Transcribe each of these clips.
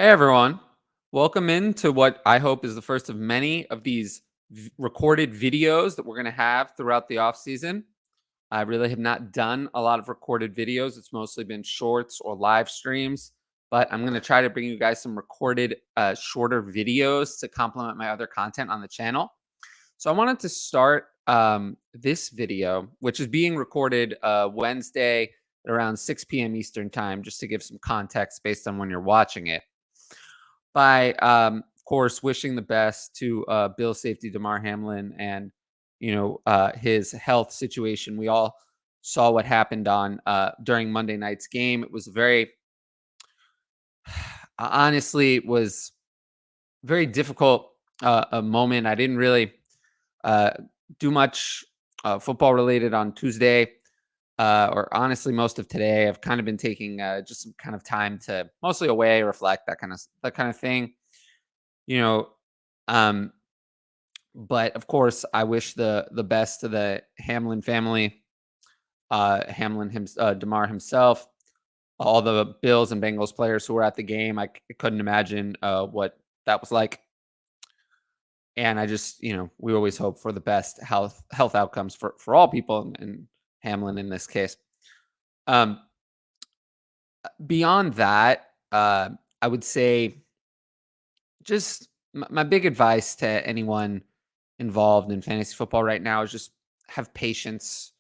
Hey everyone, welcome into what I hope is the first of many of these recorded videos that we're going to have throughout the off season. I really have not done a lot of recorded videos. It's mostly been shorts or live streams, but I'm going to try to bring you guys some recorded shorter videos to complement my other content on the channel. So I wanted to start this video, which is being recorded Wednesday at around 6 p.m. Eastern time, just to give some context based on when you're watching it, by of course wishing the best to Bill safety Damar Hamlin and his health situation. We all saw what happened on during Monday night's game. It was very honestly, it was very difficult a moment. I didn't really uh, do much football related on Tuesday, or honestly most of today. I've kind of been taking just some kind of time to mostly away, reflect, that kind of thing. You know, um, but of course, I wish the best to the Hamlin family, Damar himself, all the Bills and Bengals players who were at the game. I couldn't imagine what that was like, and I just, we always hope for the best health outcomes for all people, and Hamlin in this case. Um, Beyond that, I would say just my big advice to anyone involved in fantasy football right now is just have patience.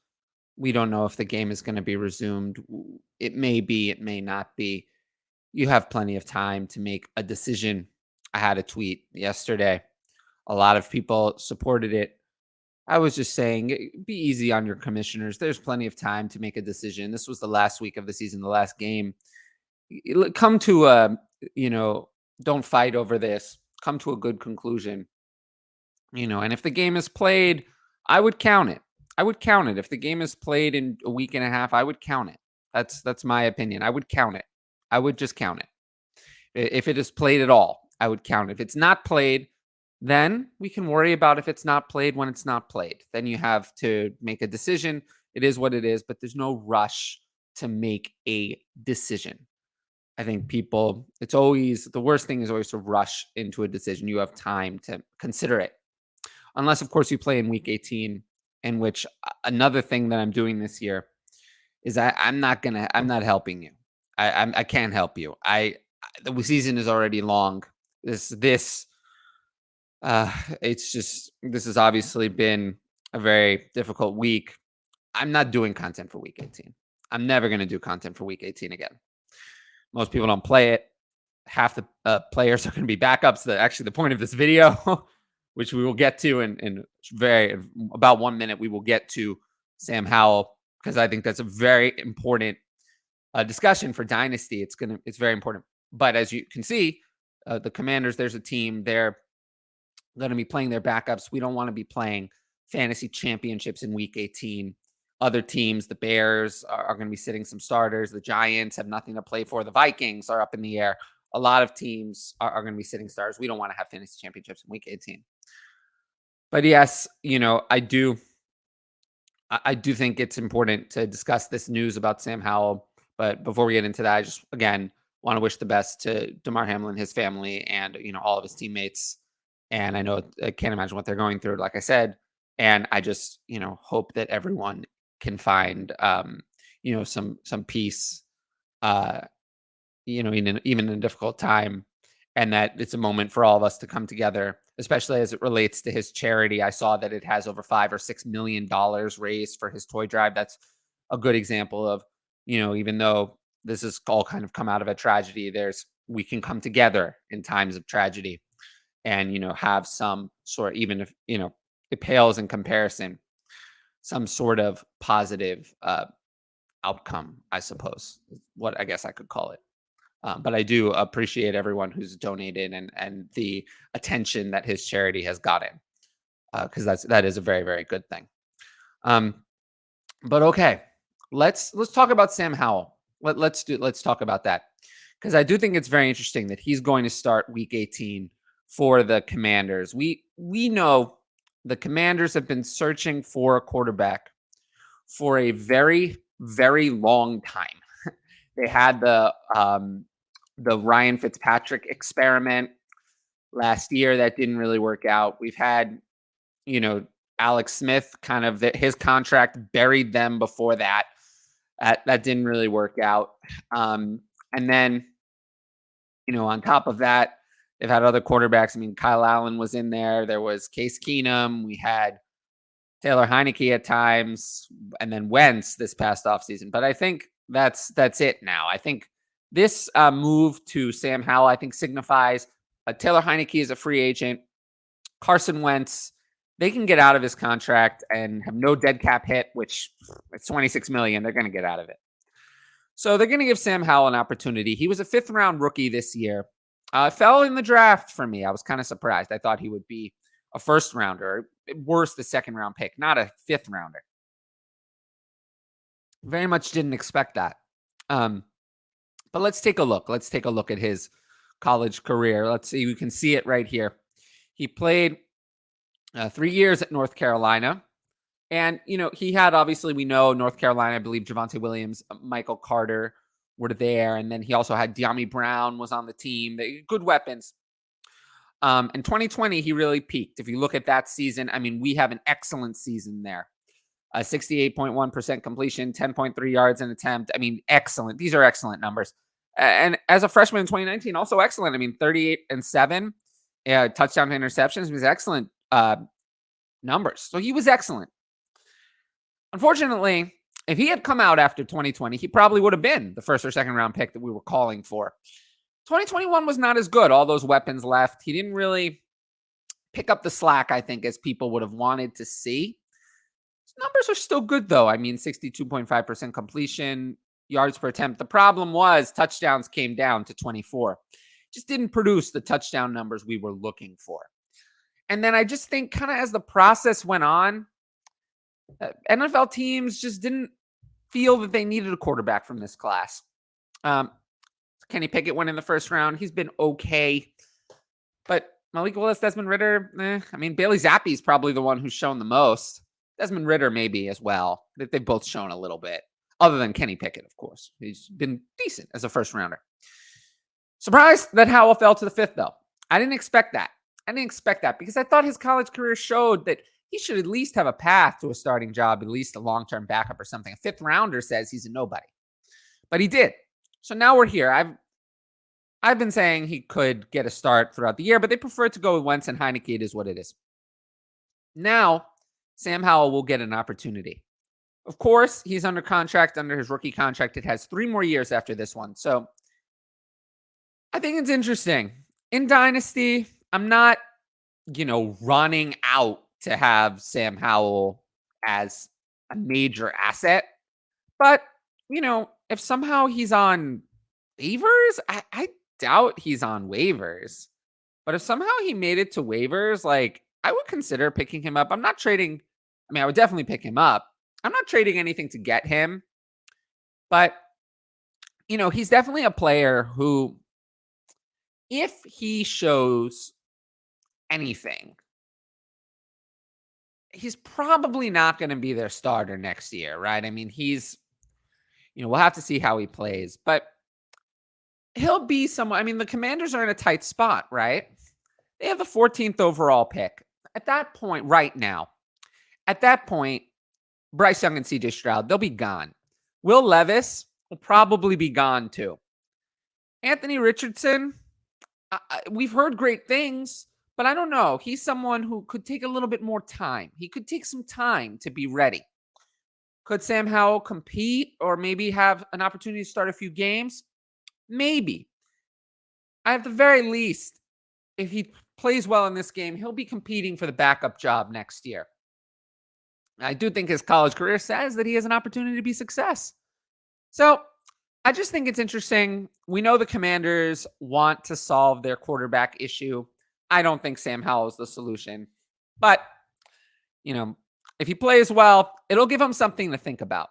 We don't know if the game is going to be resumed. It may be, it may not be. You have plenty of time to make a decision. I had a tweet yesterday. A lot of people supported it. I was just saying, be easy on your commissioners. There's plenty of time to make a decision. This was the last week of the season, the last game. Come to a, you know, don't fight over this. Come to a good conclusion. And if the game is played, I would count it. I would count it. If the game is played in a week and a half, I would count it. That's my opinion. I would count it. I would just count it. If it is played at all, I would count it. If it's not played, then we can worry about if it's not played when it's not played. Then you have to make a decision. It is what it is, but there's no rush to make a decision. I think it's always the worst thing is always to rush into a decision. You have time to consider it. Unless, of course, you play in week 18, in which another thing that I'm doing this year is I'm not helping you. I can't help you. The season is already long. This it's just this has obviously been a very difficult week. I'm not doing content for week 18. I'm never going to do content for week 18 again. Most people don't play it. Half the players are going to be backups. Actually, the point of this video, which we will get to in about 1 minute, we will get to Sam Howell, because I think that's a very important discussion for Dynasty. It's very important. But as you can see, the Commanders, there's a team. They're going to be playing their backups. We don't want to be playing fantasy championships in week 18. Other teams, the Bears are going to be sitting some starters. The Giants have nothing to play for. The Vikings are up in the air. A lot of teams are going to be sitting stars. We don't want to have fantasy championships in week 18. But yes, I do think it's important to discuss this news about Sam Howell. But before we get into that, I just, again, want to wish the best to Damar Hamlin, his family, and, all of his teammates. And I can't imagine what they're going through, like I said. And I just, hope that everyone can find, some peace, uh, even in a difficult time, and that it's a moment for all of us to come together, especially as it relates to his charity. I saw that it has over $5 or $6 million raised for his toy drive. That's a good example of, even though this has all kind of come out of a tragedy, we can come together in times of tragedy and, have some sort, even if, it pales in comparison, some sort of positive outcome, I suppose, is what I guess I could call it. But I do appreciate everyone who's donated and the attention that his charity has gotten, because that is a very, very good thing. But okay, let's talk about Sam Howell. Let's talk about that, because I do think it's very interesting that he's going to start week 18 for the Commanders. We know the Commanders have been searching for a quarterback for a very, very long time. They had the the Ryan Fitzpatrick experiment last year that didn't really work out. We've had, you know, Alex Smith kind of his contract buried them before that. That didn't really work out. And then, on top of that, they've had other quarterbacks. I mean, Kyle Allen was in there. There was Case Keenum. We had Taylor Heineke at times, and then Wentz this past offseason. But I think that's it now. I think this move to Sam Howell, I think, signifies Taylor Heineke is a free agent. Carson Wentz, they can get out of his contract and have no dead cap hit, which it's $26 million. They're going to get out of it. So they're going to give Sam Howell an opportunity. He was a 5th-round rookie this year. Fell in the draft for me. I was kind of surprised. I thought he would be a 1st-rounder, worse, the 2nd-round pick, not a 5th-rounder. Very much didn't expect that. But let's take a look. Let's take a look at his college career. Let's see. You can see it right here. He played 3 years at North Carolina. And, he had, obviously, we know North Carolina, I believe Javonte Williams, Michael Carter were there. And then he also had De'Ami Brown was on the team. Good weapons. In 2020, he really peaked. If you look at that season, I mean, we have an excellent season there. 68.1% completion, 10.3 yards an attempt. I mean, excellent. These are excellent numbers. And as a freshman in 2019, also excellent. I mean, 38-7 touchdown to interceptions was excellent numbers. So he was excellent. Unfortunately, if he had come out after 2020, he probably would have been the 1st or 2nd-round pick that we were calling for. 2021 was not as good. All those weapons left. He didn't really pick up the slack, I think, as people would have wanted to see. His numbers are still good, though. I mean, 62.5% completion, yards per attempt. The problem was touchdowns came down to 24. Just didn't produce the touchdown numbers we were looking for. And then I just think kind of as the process went on, NFL teams just didn't feel that they needed a quarterback from this class. Kenny Pickett went in the 1st round. He's been okay. But Malik Willis, Desmond Ridder, I mean, Bailey Zappi is probably the one who's shown the most. Desmond Ridder maybe as well. They've both shown a little bit. Other than Kenny Pickett, of course. He's been decent as a 1st-rounder. Surprised that Howell fell to the 5th, though. I didn't expect that. Because I thought his college career showed that he should at least have a path to a starting job, at least a long-term backup or something. A 5th-rounder says he's a nobody. But he did. So now we're here. I've been saying he could get a start throughout the year, but they prefer to go with Wentz and Heineke. It is what it is. Now, Sam Howell will get an opportunity. Of course, he's under contract, under his rookie contract. It has 3 more years after this one. So I think it's interesting. In Dynasty, I'm not, running out to have Sam Howell as a major asset. But, if somehow he's on waivers, I doubt he's on waivers. But if somehow he made it to waivers, I would consider picking him up. I'm not trading. I mean, I would definitely pick him up. I'm not trading anything to get him. But, he's definitely a player who, if he shows anything, he's probably not going to be their starter next year, right? I mean, we'll have to see how he plays, but he'll be someone. I mean, the Commanders are in a tight spot, right? They have the 14th overall pick. At that point, right now, Bryce Young and CJ Stroud, they'll be gone. Will Levis will probably be gone too. Anthony Richardson, we've heard great things, but I don't know. He's someone who could take a little bit more time. He could take some time to be ready. Could Sam Howell compete or maybe have an opportunity to start a few games? Maybe. At the very least, if he plays well in this game, he'll be competing for the backup job next year. I do think his college career says that he has an opportunity to be success. So I just think it's interesting. We know the Commanders want to solve their quarterback issue. I don't think Sam Howell is the solution. But, if he plays well, it'll give him something to think about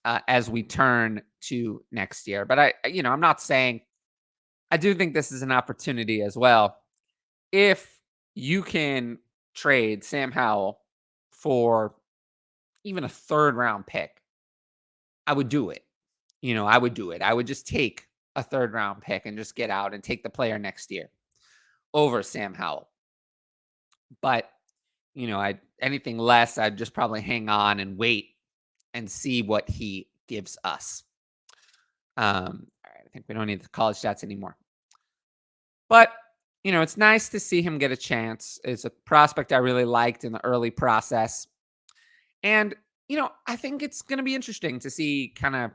as we turn to next year. But I'm not saying, I do think this is an opportunity as well. If you can trade Sam Howell for even a 3rd-round pick, I would do it. I would do it. I would just take a third round pick and just get out and take the player next year over Sam Howell. But, I anything less, I'd just probably hang on and wait and see what he gives us. All right, I think we don't need the college stats anymore. But, it's nice to see him get a chance. It's a prospect I really liked in the early process. And, I think it's going to be interesting to see kind of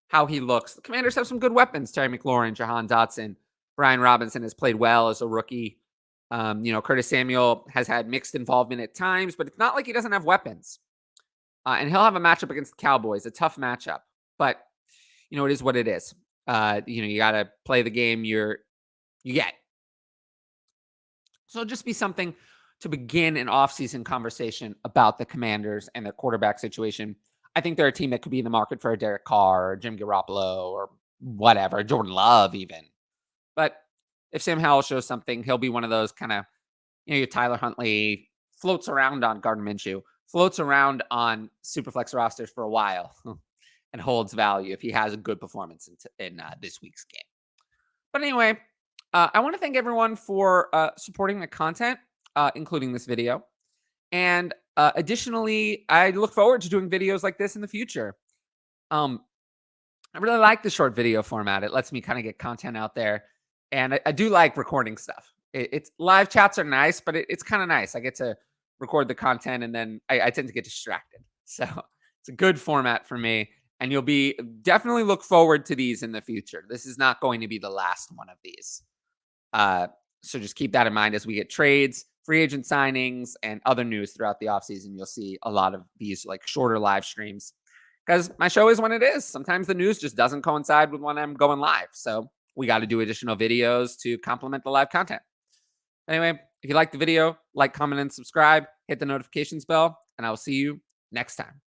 how he looks. The Commanders have some good weapons. Terry McLaurin, Jahan Dotson, Brian Robinson has played well as a rookie. Curtis Samuel has had mixed involvement at times, but it's not like he doesn't have weapons. And he'll have a matchup against the Cowboys, a tough matchup. But, it is what it is. You got to play the game you get. So it'll just be something to begin an offseason conversation about the Commanders and their quarterback situation. I think they're a team that could be in the market for a Derek Carr or Jim Garoppolo or whatever, Jordan Love even. But if Sam Howell shows something, he'll be one of those kind of, your Tyler Huntley floats around on Gardner Minshew, floats around on Superflex rosters for a while and holds value if he has a good performance in this week's game. But anyway, I want to thank everyone for supporting the content, including this video. And additionally, I look forward to doing videos like this in the future. I really like the short video format. It lets me kind of get content out there. And I do like recording stuff. It's live chats are nice, but it's kind of nice. I get to record the content and then I tend to get distracted. So it's a good format for me. And you'll definitely look forward to these in the future. This is not going to be the last one of these. So just keep that in mind as we get trades, free agent signings, and other news throughout the offseason. You'll see a lot of these like shorter live streams because my show is when it is. Sometimes the news just doesn't coincide with when I'm going live. So we got to do additional videos to complement the live content. Anyway, if you like the video, like, comment, and subscribe, hit the notifications bell, and I will see you next time.